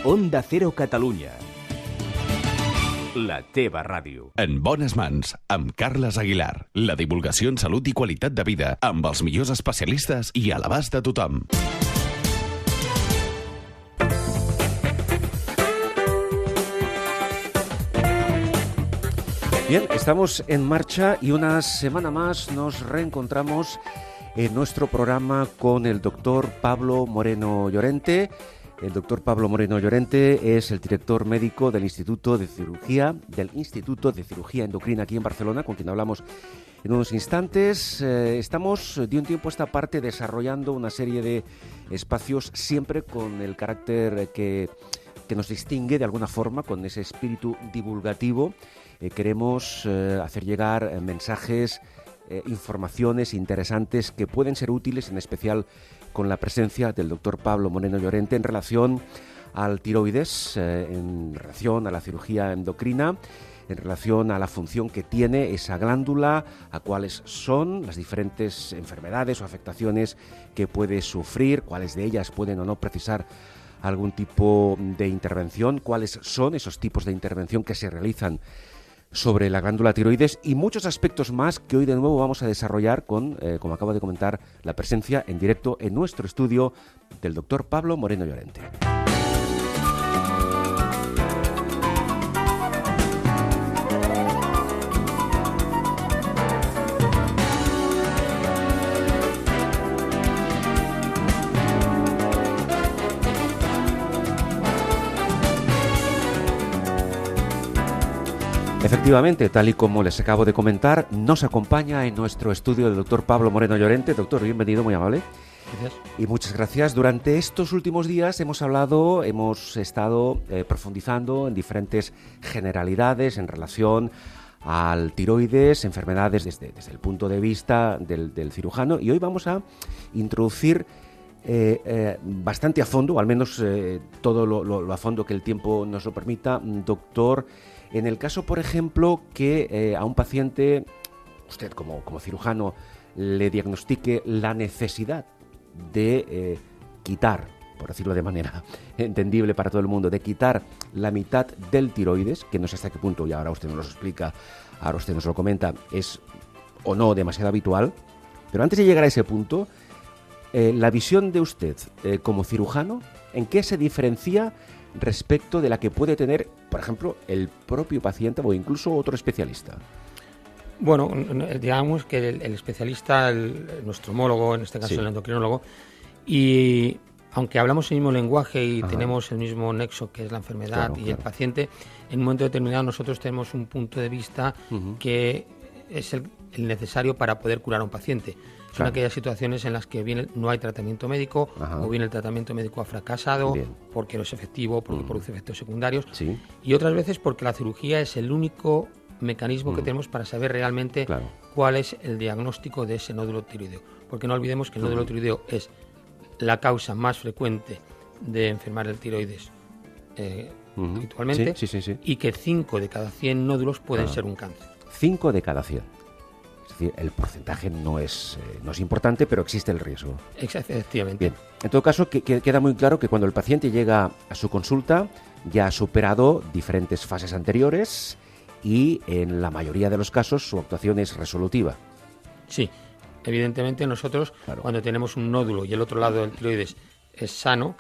Onda Cero Catalunya. La teva ràdio. En bones mans, amb Carles Aguilar. La divulgació en salut i qualitat de vida, amb els millors especialistes i a l'abast de tothom. Bien, estamos en marcha y una semana más nos reencontramos en nuestro programa con el doctor Pablo Moreno Llorente. El doctor Pablo Moreno Llorente es el director médico del Instituto de Cirugía Endocrina aquí en Barcelona, con quien hablamos en unos instantes. Estamos de un tiempo a esta parte desarrollando una serie de espacios siempre con el carácter que nos distingue de alguna forma, con ese espíritu divulgativo. Queremos hacer llegar mensajes, informaciones interesantes que pueden ser útiles, en especial con la presencia del doctor Pablo Moreno Llorente en relación al tiroides, en relación a la cirugía endocrina, en relación a la función que tiene esa glándula, a cuáles son las diferentes enfermedades o afectaciones que puede sufrir, cuáles de ellas pueden o no precisar algún tipo de intervención, cuáles son esos tipos de intervención que se realizan sobre la glándula tiroides y muchos aspectos más que hoy de nuevo vamos a desarrollar con, como acabo de comentar, la presencia en directo en nuestro estudio del doctor Pablo Moreno Llorente. Efectivamente, tal y como les acabo de comentar, nos acompaña en nuestro estudio el doctor Pablo Moreno Llorente. Doctor, bienvenido, muy amable. Gracias. Y muchas gracias. Durante estos últimos días hemos estado profundizando en diferentes generalidades en relación al tiroides, enfermedades desde el punto de vista del cirujano, y hoy vamos a introducir bastante a fondo, al menos todo lo a fondo que el tiempo nos lo permita, doctor. En el caso, por ejemplo, que a un paciente, usted como cirujano, le diagnostique la necesidad de quitar, por decirlo de manera entendible para todo el mundo, de quitar la mitad del tiroides, que no sé hasta qué punto, y ahora usted nos lo explica, ahora usted nos lo comenta, es o no demasiado habitual. Pero antes de llegar a ese punto, la visión de usted como cirujano, ¿en qué se diferencia respecto de la que puede tener, por ejemplo, el propio paciente o incluso otro especialista? Bueno, digamos que el especialista, nuestro homólogo, en este caso sí, el endocrinólogo, y aunque hablamos el mismo lenguaje y tenemos el mismo nexo que es la enfermedad y el paciente, en un momento determinado nosotros tenemos un punto de vista que es el necesario para poder curar a un paciente. Son aquellas situaciones en las que bien no hay tratamiento médico o bien el tratamiento médico ha fracasado porque no es efectivo, porque produce efectos secundarios, y otras veces porque la cirugía es el único mecanismo que tenemos para saber realmente cuál es el diagnóstico de ese nódulo tiroideo. Porque no olvidemos que el nódulo tiroideo es la causa más frecuente de enfermar el tiroides habitualmente, y que 5 de cada 100 nódulos pueden ser un cáncer. 5 de cada 100. Es decir, el porcentaje no es importante, pero existe el riesgo. Efectivamente. Bien. En todo caso, queda muy claro que cuando el paciente llega a su consulta ya ha superado diferentes fases anteriores y en la mayoría de los casos su actuación es resolutiva. Sí, evidentemente nosotros cuando tenemos un nódulo y el otro lado del tiroides es sano,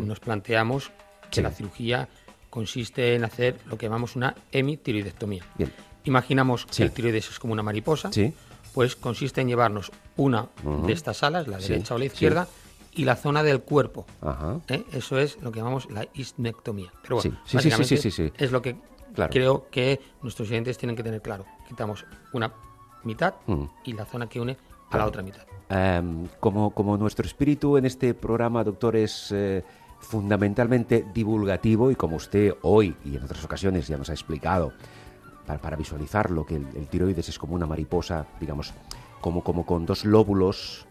nos planteamos que la cirugía consiste en hacer lo que llamamos una hemitiroidectomía. Bien. Imaginamos que el tiroides es como una mariposa, pues consiste en llevarnos una de estas alas, la derecha o la izquierda, y la zona del cuerpo. Eso es lo que llamamos la isnectomía. Pero bueno, básicamente es lo que creo que nuestros oyentes tienen que tener claro. Quitamos una mitad y la zona que une a la otra mitad. Como nuestro espíritu en este programa, doctor, es fundamentalmente divulgativo, y como usted hoy y en otras ocasiones ya nos ha explicado, para visualizarlo, que el tiroides es como una mariposa, digamos, como con dos lóbulos,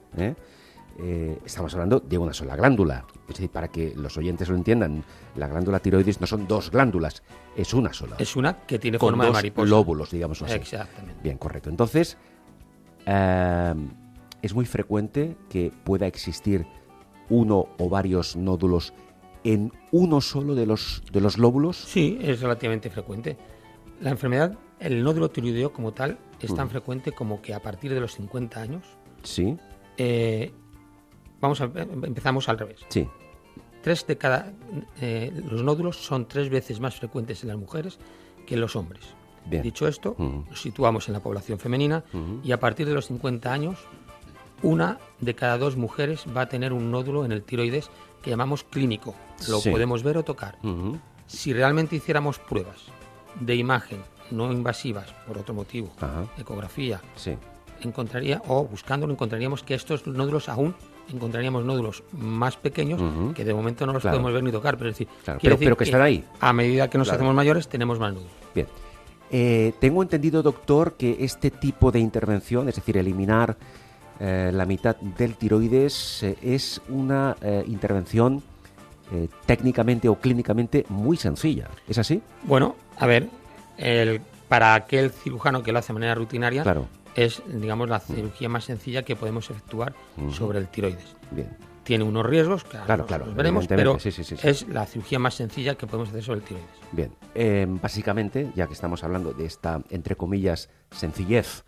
estamos hablando de una sola glándula. Es decir, para que los oyentes lo entiendan, la glándula tiroides no son dos glándulas, es una sola. Es una que tiene forma de mariposa. Con dos lóbulos, digamos así. Exactamente. Bien, correcto. Entonces, es muy frecuente que pueda existir uno o varios nódulos en uno solo de los lóbulos? Sí, es relativamente frecuente. La enfermedad, el nódulo tiroideo como tal, es tan frecuente como que a partir de los 50 años... Sí. Empezamos al revés. Sí. Los nódulos son 3 veces más frecuentes en las mujeres que en los hombres. Bien. Dicho esto, nos situamos en la población femenina y a partir de los 50 años, 1 de cada 2 mujeres va a tener un nódulo en el tiroides que llamamos clínico. Lo Sí. podemos ver o tocar. Si realmente hiciéramos pruebas de imagen no invasivas, por otro motivo, Ajá. ecografía, Sí. encontraríamos que estos nódulos encontraríamos nódulos más pequeños que de momento no los Claro. podemos ver ni tocar, pero es decir, Claro, quiere pero decir que están ahí. A medida que nos Claro. hacemos mayores tenemos más nódulos. Bien. Tengo entendido, doctor, que este tipo de intervención, es decir, eliminar la mitad del tiroides, es una intervención técnicamente o clínicamente muy sencilla. ¿Es así? Bueno, a ver, para aquel cirujano que lo hace de manera rutinaria, Claro. es, digamos, la cirugía más sencilla que podemos efectuar sobre el tiroides. Bien. Tiene unos riesgos, que ahora Claro, los veremos, evidentemente, pero sí. es la cirugía más sencilla que podemos hacer sobre el tiroides. Bien. Básicamente, ya que estamos hablando de esta, entre comillas, sencillez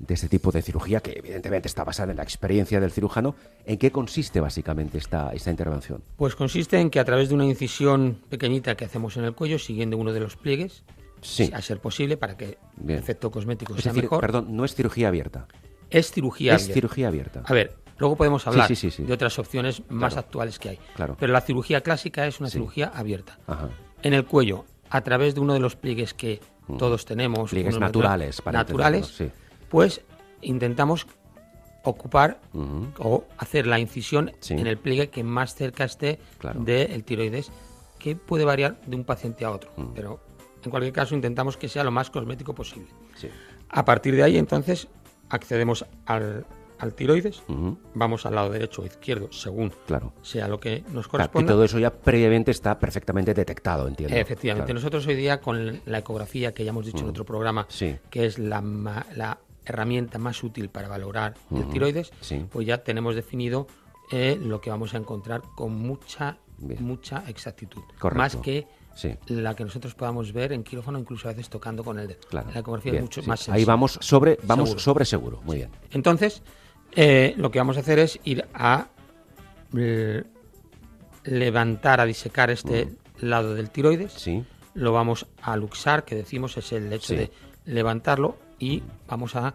de este tipo de cirugía, que evidentemente está basada en la experiencia del cirujano, ¿en qué consiste básicamente esta intervención? Pues consiste en que a través de una incisión pequeñita que hacemos en el cuello, siguiendo uno de los pliegues, Sí. a ser posible, para que Bien. el efecto cosmético Es sea decir, mejor, perdón, no es cirugía abierta. es cirugía Es abierta. cirugía abierta. A ver, luego podemos hablar Sí. de otras opciones más Claro. actuales que hay. Claro. Pero la cirugía clásica es una Sí. cirugía abierta. Ajá. En el cuello, a través de uno de los pliegues que todos tenemos, Pliegues unos naturales, para naturales, entendernos, pues intentamos ocupar Ujú. o hacer la incisión Sí. en el pliegue que más cerca esté Claro. del tiroides, que puede variar de un paciente a otro, pero en cualquier caso intentamos que sea lo más cosmético posible. Sí. A partir de ahí, entonces, accedemos al tiroides, Ujú. vamos al lado derecho o izquierdo, según Claro. sea lo que nos Claro, y corresponda. todo eso ya previamente está perfectamente detectado, entiendo. Efectivamente. Claro. Nosotros hoy día, con la ecografía, que ya hemos dicho en otro programa, Sí. que es la herramienta más útil para valorar el tiroides, Sí. pues ya tenemos definido lo que vamos a encontrar con mucha exactitud. Correcto. Más que Sí. la que nosotros podamos ver en quirófano, incluso a veces tocando con el dedo. Claro. La ecografía Bien, es mucho sí. más sensible. Ahí vamos sobre Seguro. seguro. Muy bien. Entonces, lo que vamos a hacer es ir a levantar, a disecar este lado del tiroides. Sí. Lo vamos a luxar, que decimos es el hecho Sí. de levantarlo, y vamos a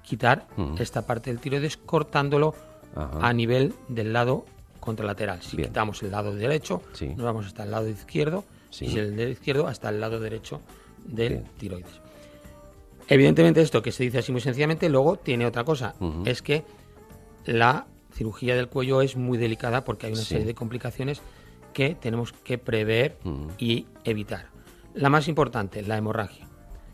quitar esta parte del tiroides cortándolo Ajá. a nivel del lado contralateral. Si Bien. quitamos el lado derecho, Sí. nos vamos hasta el lado izquierdo, Sí. y si el del izquierdo hasta el lado derecho del Bien. tiroides. Evidentemente, esto que se dice así muy sencillamente, luego tiene otra cosa, es que la cirugía del cuello es muy delicada porque hay una Sí. serie de complicaciones que tenemos que prever y evitar. La más importante, la hemorragia.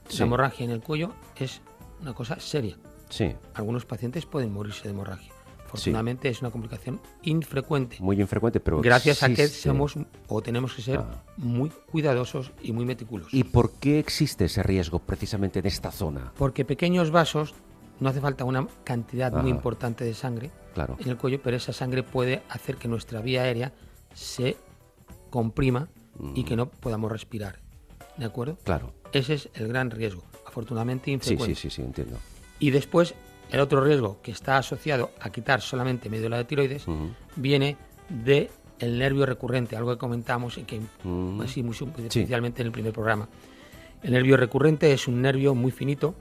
Sí. La hemorragia en el cuello es una cosa seria. Sí. Algunos pacientes pueden morirse de hemorragia. Afortunadamente es una complicación infrecuente. Muy infrecuente, pero Gracias a que existe. somos o tenemos que ser Ah. muy cuidadosos y muy meticulosos. ¿Y por qué existe ese riesgo precisamente en esta zona? Porque pequeños vasos, no hace falta una cantidad muy Ajá. importante de sangre Claro. en el cuello, pero esa sangre puede hacer que nuestra vía aérea se comprima y que no podamos respirar. ¿De acuerdo? Claro. Ese es el gran riesgo, afortunadamente Sí, infrecuente. sí, entiendo. Y después, el otro riesgo que está asociado a quitar solamente médula de tiroides viene de el nervio recurrente, algo que comentamos y que así muy superficialmente en el primer programa. El nervio recurrente es un nervio muy finito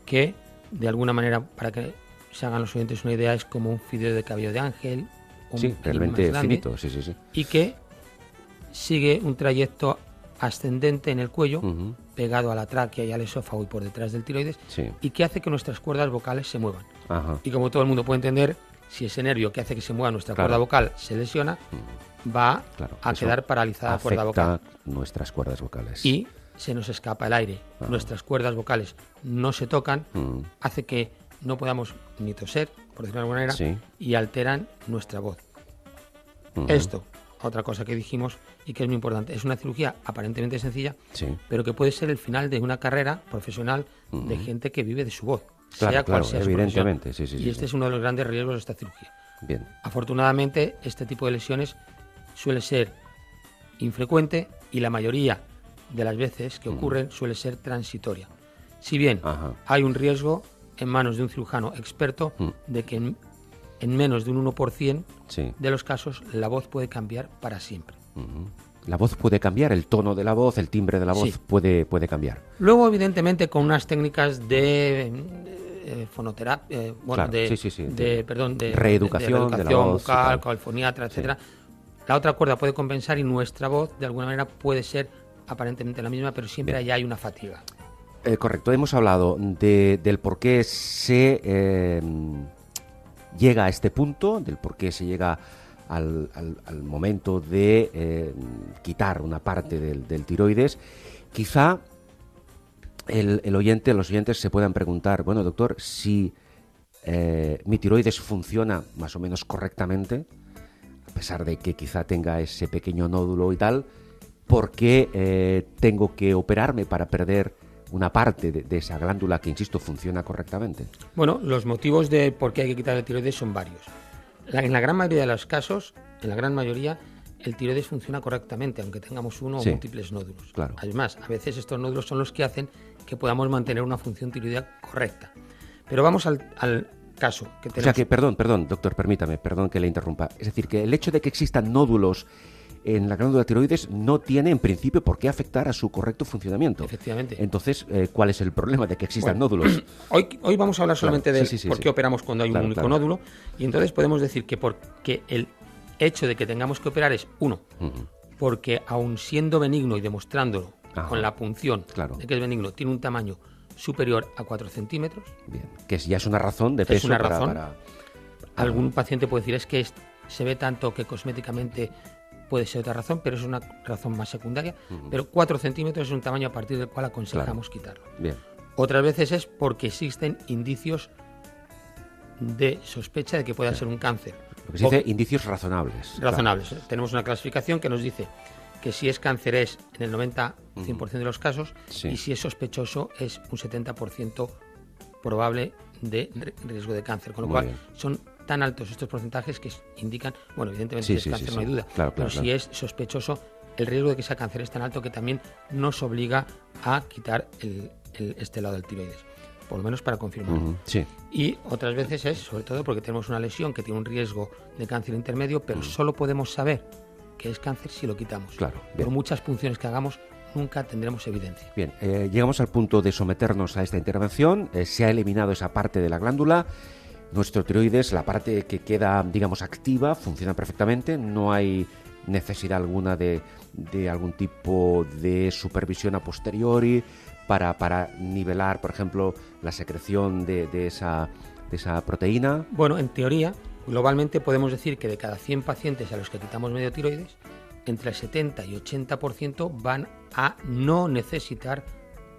que, de alguna manera, para que se hagan los oyentes una idea, es como un fideo de cabello de ángel, un Sí, pelín realmente más grande, finito, sí. y que sigue un trayecto ascendente en el cuello, Ujú. pegado a la tráquea y al esófago y por detrás del tiroides, Sí. y que hace que nuestras cuerdas vocales se muevan. Ajá. Y como todo el mundo puede entender, si ese nervio que hace que se mueva nuestra Claro. cuerda vocal se lesiona, va Claro. a Eso quedar paralizada la cuerda vocal. afecta nuestras cuerdas vocales. Y se nos escapa el aire. Ah. Nuestras cuerdas vocales no se tocan, Mm. hace que no podamos ni toser, por decirlo de alguna manera, Sí. y alteran nuestra voz. Ujú. Esto, otra cosa que dijimos y que es muy importante, es una cirugía aparentemente sencilla, Sí. pero que puede ser el final de una carrera profesional de gente que vive de su voz, Claro, sea claro, cual sea su profesión. evidentemente, sí, Y este es uno de los grandes riesgos de esta cirugía. Bien. Afortunadamente, este tipo de lesiones suele ser infrecuente y la mayoría de las veces que ocurren suele ser transitoria. Si bien hay un riesgo en manos de un cirujano experto de que en menos de un 1% de los casos la voz puede cambiar para siempre. La voz puede cambiar, el tono de la voz, el timbre de la voz puede cambiar. Luego, evidentemente, con unas técnicas de fonoterapia, de reeducación de la voz, vocal, con el foniatra, etcétera. La otra cuerda puede compensar y nuestra voz, de alguna manera, puede ser aparentemente la misma, pero siempre allá hay una fatiga. Correcto, hemos hablado del por qué se llega a este punto, del por qué se llega al momento de quitar una parte del tiroides. Quizá los oyentes se puedan preguntar, bueno, doctor, si mi tiroides funciona más o menos correctamente, a pesar de que quizá tenga ese pequeño nódulo y tal, ¿por qué tengo que operarme para perder una parte de esa glándula que, insisto, funciona correctamente? Bueno, los motivos de por qué hay que quitar el tiroides son varios. En la gran mayoría de los casos, el tiroides funciona correctamente, aunque tengamos uno o múltiples nódulos. Claro. Además, a veces estos nódulos son los que hacen que podamos mantener una función tiroidea correcta. Pero vamos al caso que tenemos. O sea que, perdón, doctor, permítame, perdón que le interrumpa. Es decir, que el hecho de que existan nódulos en la glándula tiroides no tiene, en principio, por qué afectar a su correcto funcionamiento. Efectivamente. Entonces, ¿cuál es el problema de que existan nódulos? Hoy vamos a hablar solamente de por qué sí. operamos cuando hay un único nódulo, y entonces podemos decir que porque el hecho de que tengamos que operar es, uno, porque aun siendo benigno y demostrándolo con la punción de que es benigno, tiene un tamaño superior a 4 centímetros. Bien, que ya es una razón de peso. Es una razón. Algún paciente puede decir, es que se ve tanto que cosméticamente puede ser otra razón, pero es una razón más secundaria. Pero 4 centímetros es un tamaño a partir del cual aconsejamos quitarlo. Bien. Otras veces es porque existen indicios de sospecha de que pueda ser un cáncer. Lo que se dice indicios razonables. Razonables. Claro. Tenemos una clasificación que nos dice que si es cáncer es en el 90-100% de los casos, y si es sospechoso es un 70% probable de riesgo de cáncer. Con lo cual son tan altos estos porcentajes que indican, bueno, evidentemente si es cáncer no hay duda, pero si es sospechoso, el riesgo de que sea cáncer es tan alto que también nos obliga a quitar este lado del tiroides, por lo menos para confirmarlo. Y otras veces es, sobre todo, porque tenemos una lesión que tiene un riesgo de cáncer intermedio, pero solo podemos saber que es cáncer si lo quitamos. Por muchas punciones que hagamos, nunca tendremos evidencia. Bien, llegamos al punto de someternos a esta intervención. Se ha eliminado esa parte de la glándula. Nuestro tiroides, la parte que queda, digamos, activa, funciona perfectamente. No hay necesidad alguna de algún tipo de supervisión a posteriori para nivelar, por ejemplo, la secreción de esa proteína. Bueno, en teoría, globalmente podemos decir que de cada 100 pacientes a los que quitamos medio tiroides, entre el 70 y 80% van a no necesitar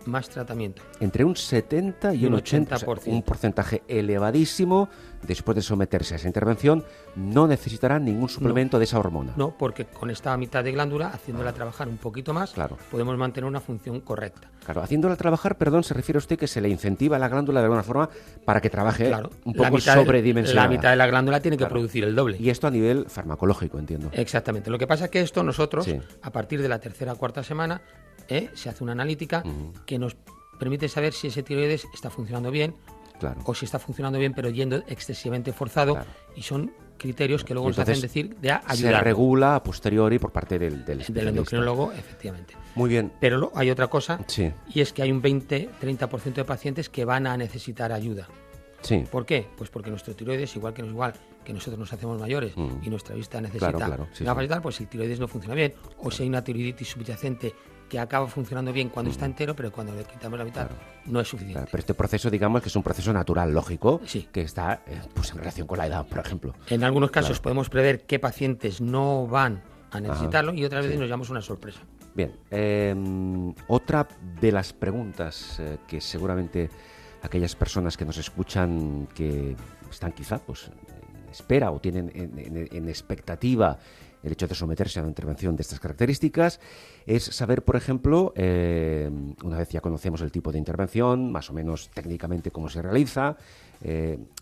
más tratamiento. Entre un 70 y un 80%. O sea, un porcentaje elevadísimo, después de someterse a esa intervención, no necesitarán ningún suplemento de esa hormona. No, porque con esta mitad de glándula, haciéndola trabajar un poquito más, podemos mantener una función correcta. Claro, haciéndola trabajar, se refiere a usted que se le incentiva a la glándula de alguna forma para que trabaje un poco sobredimensionada. La mitad de la glándula tiene que producir el doble. Y esto a nivel farmacológico, entiendo. Exactamente. Lo que pasa es que esto nosotros, a partir de la tercera o cuarta semana, se hace una analítica que nos permite saber si ese tiroides está funcionando bien o si está funcionando bien pero yendo excesivamente forzado, y son criterios que luego nos hacen decir de ayudar. Se regula a posteriori por parte del endocrinólogo, efectivamente. Muy bien. Pero hay otra cosa, y es que hay un 20-30% de pacientes que van a necesitar ayuda. ¿Por qué? Pues porque nuestro tiroides, igual que nosotros nos hacemos mayores y nuestra vista necesita gafas y tal, pues el tiroides no funciona bien, o si hay una tiroiditis subyacente que acaba funcionando bien cuando está entero, pero cuando le quitamos la mitad no es suficiente. Pero este proceso, digamos, que es un proceso natural, lógico, que está en relación con la edad, por ejemplo. En algunos casos podemos prever qué pacientes no van a necesitarlo y otras veces nos llevamos una sorpresa. Bien, otra de las preguntas que seguramente aquellas personas que nos escuchan que están quizá en espera o tienen en expectativa el hecho de someterse a una intervención de estas características, es saber, por ejemplo, una vez ya conocemos el tipo de intervención, más o menos técnicamente cómo se realiza,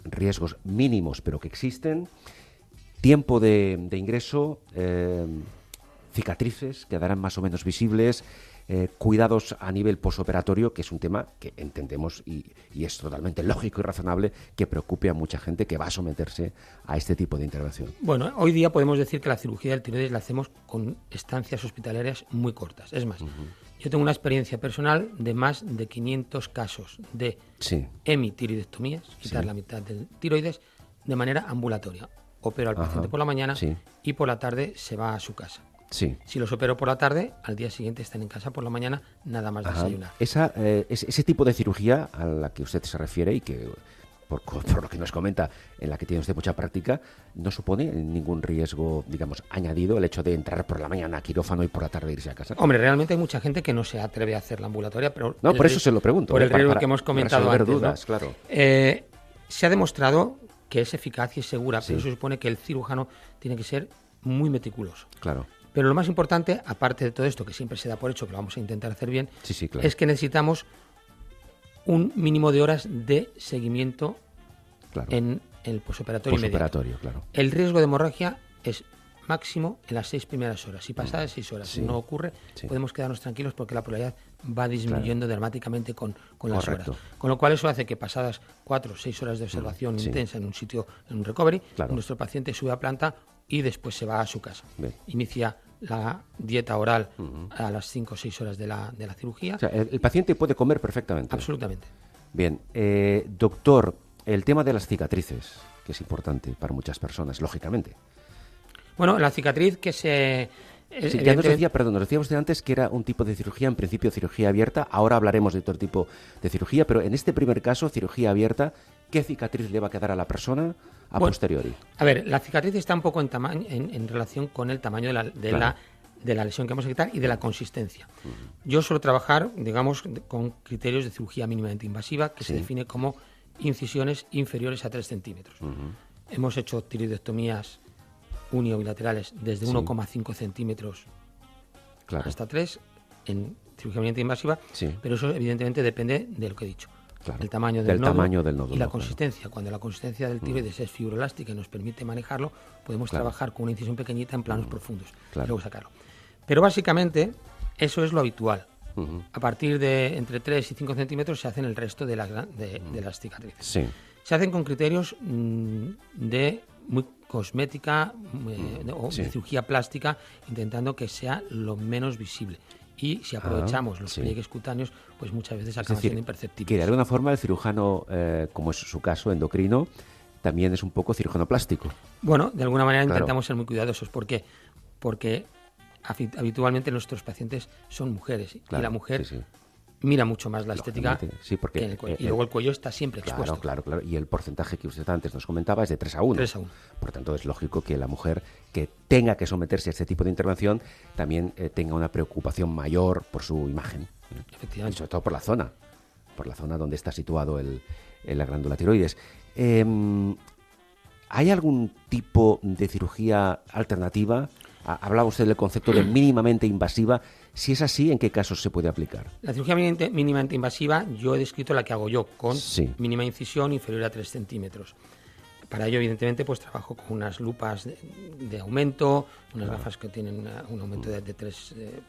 riesgos mínimos pero que existen, tiempo de ingreso, cicatrices quedarán más o menos visibles, cuidados a nivel posoperatorio, que es un tema que entendemos y es totalmente lógico y razonable que preocupe a mucha gente que va a someterse a este tipo de intervención. Bueno, hoy día podemos decir que la cirugía del tiroides la hacemos con estancias hospitalarias muy cortas. Es más, yo tengo una experiencia personal de más de 500 casos de hemitiroidectomías, quitar la mitad del tiroides, de manera ambulatoria. Opero al paciente por la mañana y por la tarde se va a su casa. Sí. Si los opero por la tarde, al día siguiente están en casa por la mañana, nada más desayunar. Ese tipo de cirugía a la que usted se refiere y que, por lo que nos comenta, en la que tiene usted mucha práctica, no supone ningún riesgo, digamos, añadido el hecho de entrar por la mañana a quirófano y por la tarde irse a casa. Hombre, realmente hay mucha gente que no se atreve a hacer la ambulatoria, pero... No, por eso se lo pregunto. Por el riesgo que hemos comentado antes, dudas, ¿no? Claro. Se ha demostrado que es eficaz y es segura, pero se supone que el cirujano tiene que ser muy meticuloso. Claro. Pero lo más importante, aparte de todo esto, que siempre se da por hecho que lo vamos a intentar hacer bien, claro, es que necesitamos un mínimo de horas de seguimiento en el posoperatorio inmediato. Claro. El riesgo de hemorragia es máximo en las 6 primeras horas. Si pasadas 6 horas no ocurre, podemos quedarnos tranquilos porque la probabilidad va disminuyendo dramáticamente con las horas. Con lo cual eso hace que pasadas 4 o 6 horas de observación intensa en un sitio, en un recovery, nuestro paciente sube a planta y después se va a su casa. Inicia la dieta oral a las 5 o 6 horas de la cirugía. O sea, el paciente puede comer perfectamente. Absolutamente. Bien, doctor, el tema de las cicatrices, que es importante para muchas personas, lógicamente. Bueno, la cicatriz que ya nos decía usted antes que era un tipo de cirugía, en principio cirugía abierta, ahora hablaremos de otro tipo de cirugía, pero en este primer caso, cirugía abierta, ¿qué cicatriz le va a quedar a la persona a posteriori? A ver, la cicatriz está un poco en relación con el tamaño de la lesión que vamos a quitar y de la consistencia. Yo suelo trabajar, digamos, con criterios de cirugía mínimamente invasiva, que se define como incisiones inferiores a 3 centímetros. Hemos hecho tiroidectomías unio bilaterales desde 1,5 centímetros hasta 3 en cirugía mínimamente invasiva, pero eso evidentemente depende de lo que he dicho. El tamaño del nodo y la consistencia. Cuando la consistencia del tiroides es fibroelástica y nos permite manejarlo, podemos trabajar con una incisión pequeñita en planos profundos y luego sacarlo. Pero básicamente eso es lo habitual. A partir de entre 3 y 5 centímetros se hacen el resto de las cicatrices. Se hacen con criterios de muy cosmética o de cirugía plástica, intentando que sea lo menos visible. Y si aprovechamos los pliegues cutáneos, pues muchas veces acaban siendo imperceptibles. Que de alguna forma el cirujano, como es su caso, endocrino, también es un poco cirujano plástico. Bueno, de alguna manera intentamos ser muy cuidadosos. ¿Por qué? Porque habitualmente nuestros pacientes son mujeres y la mujer mira mucho más la estética porque que en el cuello. Y luego el cuello está siempre expuesto. Claro. Y el porcentaje que usted antes nos comentaba es de 3-1. 3-1. Por tanto, es lógico que la mujer que tenga que someterse a este tipo de intervención también tenga una preocupación mayor por su imagen. Efectivamente. Y sobre todo por la zona donde está situado la glándula tiroides. ¿Hay algún tipo de cirugía alternativa? Hablaba usted del concepto de mínimamente invasiva. Si es así, ¿en qué casos se puede aplicar? La cirugía mínimamente invasiva, yo he descrito la que hago yo, con mínima incisión inferior a 3 centímetros. Para ello, evidentemente, pues trabajo con unas lupas de aumento, unas gafas que tienen un aumento de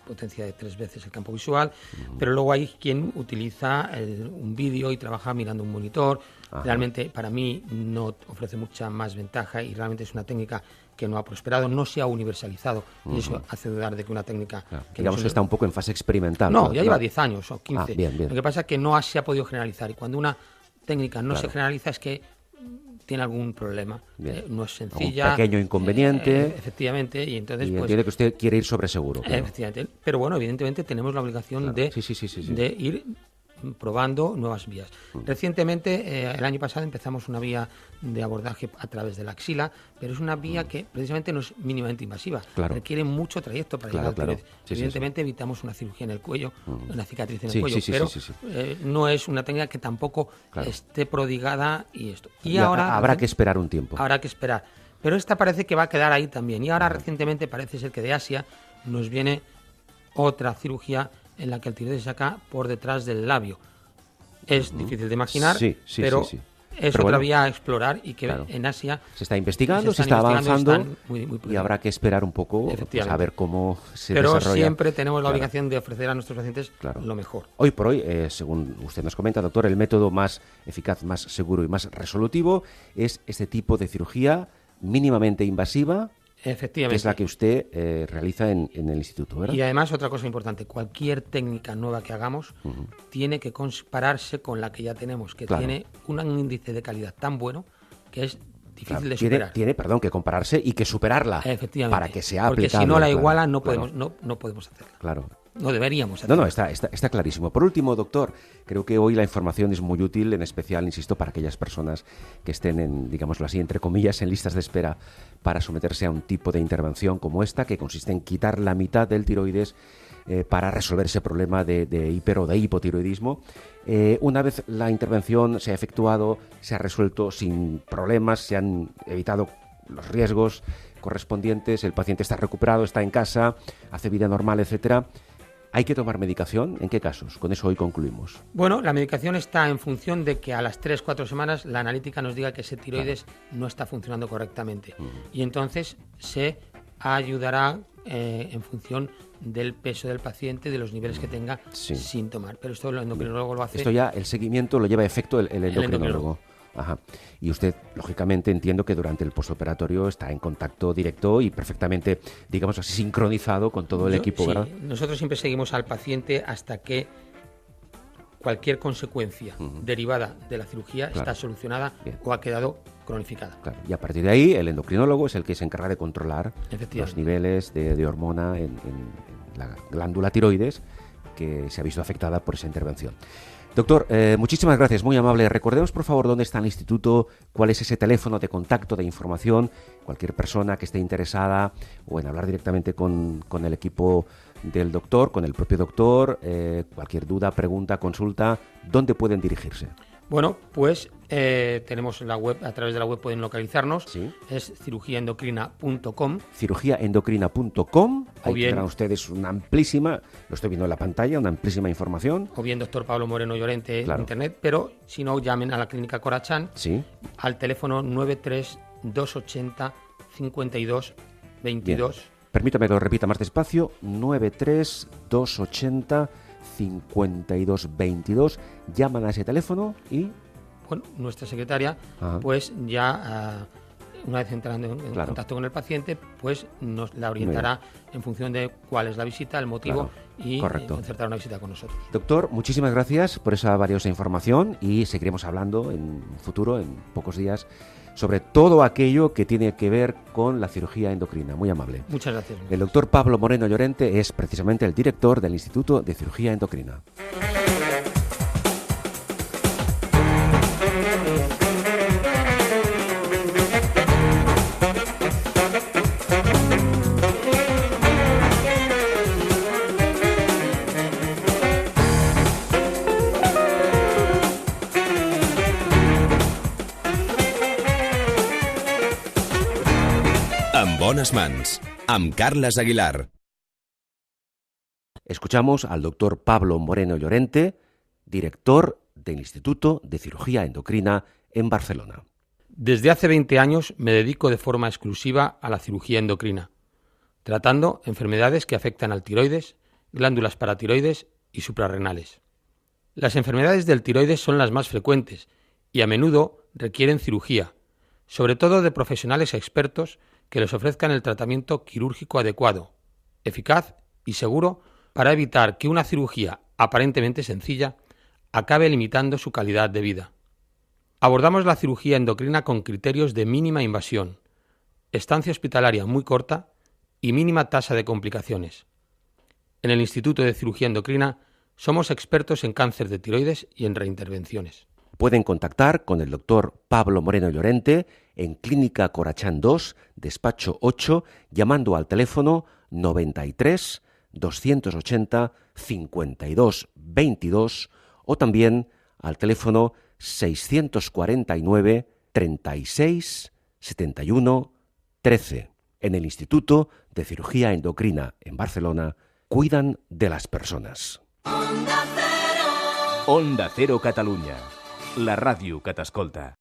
potencia de 3 veces el campo visual, pero luego hay quien utiliza un vídeo y trabaja mirando un monitor. Realmente, para mí, no ofrece mucha más ventaja y realmente es una técnica que no ha prosperado, no se ha universalizado y eso hace dudar de que una técnica... que digamos que está un poco en fase experimental. No, ya lleva 10 años o 15. Bien. Lo que pasa es que no se ha podido generalizar y cuando una técnica no se generaliza es que tiene algún problema. No es sencilla. Un pequeño inconveniente. Efectivamente, y entonces... Y entiende que usted quiere ir sobre seguro. Claro. Efectivamente. Pero bueno, evidentemente tenemos la obligación de ir probando nuevas vías. Recientemente, el año pasado, empezamos una vía de abordaje a través de la axila, pero es una vía que precisamente no es mínimamente invasiva. Requiere mucho trayecto para llegar al tiroides. Evidentemente evitamos una cirugía en el cuello, una cicatriz en el cuello, pero no es una técnica que tampoco esté prodigada y esto. Y ahora habrá que esperar un tiempo. Habrá que esperar. Pero esta parece que va a quedar ahí también. Y ahora recientemente parece ser que de Asia nos viene otra cirugía en la que el tiroides se saca por detrás del labio. Es difícil de imaginar, pero es Pero otra bueno, vía a explorar y que claro, en Asia se está investigando, se están está investigando, avanzando están muy por y ahí. habrá que esperar un poco pues, a ver cómo se Pero desarrolla. siempre tenemos la Claro. obligación de ofrecer a nuestros pacientes Claro. lo mejor. Hoy por hoy, según usted nos comenta, doctor, el método más eficaz, más seguro y más resolutivo es este tipo de cirugía mínimamente invasiva, Efectivamente. que es la que usted realiza en el instituto, ¿verdad? Y además, otra cosa importante, cualquier técnica nueva que hagamos tiene que compararse con la que ya tenemos, que Claro. tiene un índice de calidad tan bueno que es difícil Claro, de tiene, superar. tiene, perdón, que compararse y que superarla Efectivamente. para que sea Porque aplicable. si no la claro, iguala no claro, podemos, no podemos hacerla. Claro. No deberíamos hacerla. No, está clarísimo. Por último, doctor, creo que hoy la información es muy útil, en especial, insisto, para aquellas personas que estén en, digámoslo así, entre comillas, en listas de espera para someterse a un tipo de intervención como esta, que consiste en quitar la mitad del tiroides para resolver ese problema de hiper o de hipotiroidismo. Una vez la intervención se ha efectuado, se ha resuelto sin problemas, se han evitado los riesgos correspondientes, el paciente está recuperado, está en casa, hace vida normal, etcétera. ¿Hay que tomar medicación? ¿En qué casos? Con eso hoy concluimos. Bueno, la medicación está en función de que a las 3-4 semanas la analítica nos diga que ese tiroides no está funcionando correctamente. Y entonces se ayudará en función del peso del paciente, de los niveles que tenga Sí. sin tomar. Pero esto el endocrinólogo lo hace. Esto ya, el seguimiento lo lleva a efecto el endocrinólogo. endocrinólogo. Ajá. Y usted, lógicamente, entiendo que durante el postoperatorio está en contacto directo y perfectamente, digamos así, sincronizado con todo el equipo, Sí, ¿verdad? nosotros siempre seguimos al paciente hasta que cualquier consecuencia derivada de la cirugía Claro. está solucionada Bien. o ha quedado cronificada. Claro. Y a partir de ahí, el endocrinólogo es el que se encarga de controlar Efectivamente. los niveles de hormona en la glándula tiroides que se ha visto afectada por esa intervención. Doctor, muchísimas gracias, muy amable. Recordemos, por favor, dónde está el instituto, cuál es ese teléfono de contacto, de información. Cualquier persona que esté interesada o en hablar directamente con el equipo del doctor, con el propio doctor, cualquier duda, pregunta, consulta, ¿dónde pueden dirigirse? Bueno, pues tenemos la web, a través de la web pueden localizarnos, Sí. es cirugiaendocrina.com. Cirugiaendocrina.com, ahí O bien- tendrán ustedes una amplísima, lo estoy viendo en la pantalla, una amplísima información. O bien doctor Pablo Moreno Llorente Claro. en internet, pero si no, llamen a la clínica Corachán Sí. al teléfono 93 280 52 22. Bien. Permítame que lo repita más despacio. 93 280 52 22. Llaman a ese teléfono y... Bueno, nuestra secretaria, Ajá. pues ya una vez entrando en Claro. contacto con el paciente, pues nos la orientará en función de cuál es la visita, el motivo Claro. y Correcto. concertar una visita con nosotros. Doctor, muchísimas gracias por esa valiosa información y seguiremos hablando en un futuro, en pocos días, sobre todo aquello que tiene que ver con la cirugía endocrina. Muy amable. Muchas gracias. El doctor Pablo Moreno Llorente es precisamente el director del Instituto de Cirugía Endocrina. En bones mans, amb Carles Aguilar. Escuchamos al doctor Pablo Moreno Llorente, director del Instituto de Cirugía Endocrina en Barcelona. Desde hace 20 años me dedico de forma exclusiva a la cirugía endocrina, tratando enfermedades que afectan al tiroides, glándulas paratiroides y suprarrenales. Las enfermedades del tiroides son las más frecuentes y a menudo requieren cirugía, sobre todo de profesionales expertos que les ofrezcan el tratamiento quirúrgico adecuado, eficaz y seguro para evitar que una cirugía aparentemente sencilla acabe limitando su calidad de vida. Abordamos la cirugía endocrina con criterios de mínima invasión, estancia hospitalaria muy corta y mínima tasa de complicaciones. En el Instituto de Cirugía Endocrina somos expertos en cáncer de tiroides y en reintervenciones. Pueden contactar con el doctor Pablo Moreno Llorente en Clínica Corachán 2, despacho 8, llamando al teléfono 93 280 52 22 o también al teléfono 649 36 71 13. En el Instituto de Cirugía Endocrina en Barcelona cuidan de las personas. Onda Cero Catalunya, la ràdio que t'escolta.